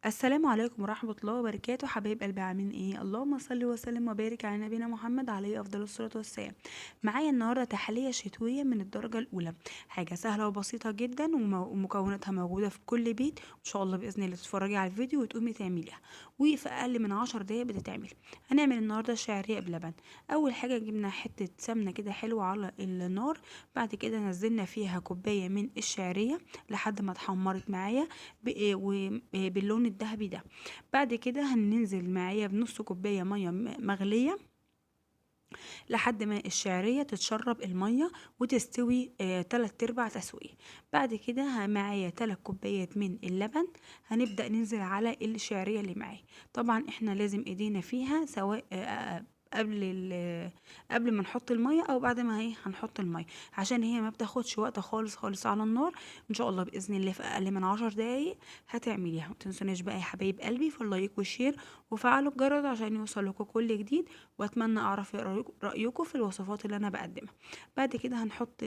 السلام عليكم ورحمة الله وبركاته، حبايب قلبي عاملين ايه؟ اللهم صل وسلم وبارك على نبينا محمد عليه افضل الصلاة والسلام. معايا النهارده تحلية شتوية من الدرجة الأولى، حاجة سهلة وبسيطة جدا ومكوناتها موجودة في كل بيت، وإن شاء الله بإذن الله تتفرجي على الفيديو وتقومي تعمليها، وفي أقل من 10 دقايق بتتعمل. هنعمل النهارده الشعرية بلبن. أول حاجة جبنا حتة سمنة كده حلوة على النار، بعد كده نزلنا فيها كوباية من الشعرية لحد ما اتحمرت معايا وباللون الذهبي ده. بعد كده هننزل معايا بنص كوباية مية مغلية لحد ما الشعرية تتشرب المية وتستوي 3/4 تسوية. بعد كده معايا 3 كوبايات من اللبن، هنبدأ ننزل على الشعرية اللي معايا. طبعا احنا لازم ايدينا فيها سواء قبل ما نحط المية او بعد ما هنحط المية، عشان هي ما بتاخدش وقت خالص خالص على النار. ان شاء الله باذن الله في اقل من 10 دقايق هتعمليها. متنسوناش بقى يا حبايب قلبي في اللايك والشير وفعلوا الجرس عشان يوصلكوا كل جديد، واتمنى اعرف رايكم في الوصفات اللي انا بقدمها. بعد كده هنحط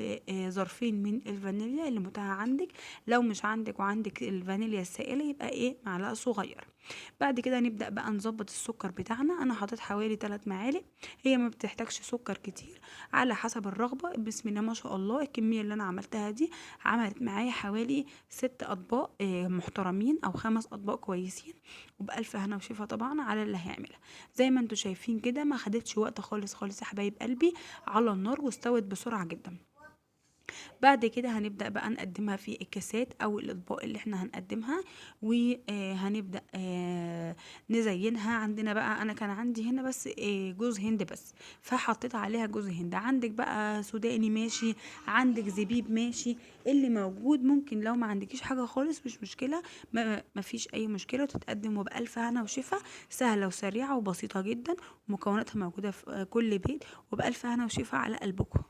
ظرفين من الفانيليا اللي متاحه عندك، لو مش عندك وعندك الفانيليا السائله يبقى معلقه صغيره. بعد كده نبدأ بقى نظبط السكر بتاعنا. انا حطيت حوالي 3 معالق، هي ما بتحتاجش سكر كتير، على حسب الرغبة. بسم الله ما شاء الله، الكمية اللي انا عملتها دي عملت معايا حوالي 6 اطباق محترمين او 5 اطباق كويسين، وبألف هنا وشفا طبعا على اللي هيعملها. زي ما انتوا شايفين كده ما خدتش وقت خالص خالص يا حبايب قلبي على النار، واستوت بسرعة جدا. بعد كده هنبدأ بقى نقدمها في الكاسات او الاطباق اللي احنا هنقدمها، وهنبدأ نزينها. عندنا بقى، انا كان عندي هنا بس جوز هند بس، فحطيت عليها جوز هند. عندك بقى سوداني ماشي، عندك زبيب ماشي، اللي موجود ممكن. لو ما عندكيش حاجة خالص مش مشكلة، ما فيش اي مشكلة، وتتقدم وبألف هنا وشفا. سهلة وسريعة وبسيطة جدا، ومكوناتها موجودة في كل بيت، وبألف هنا وشفا على قلبكم.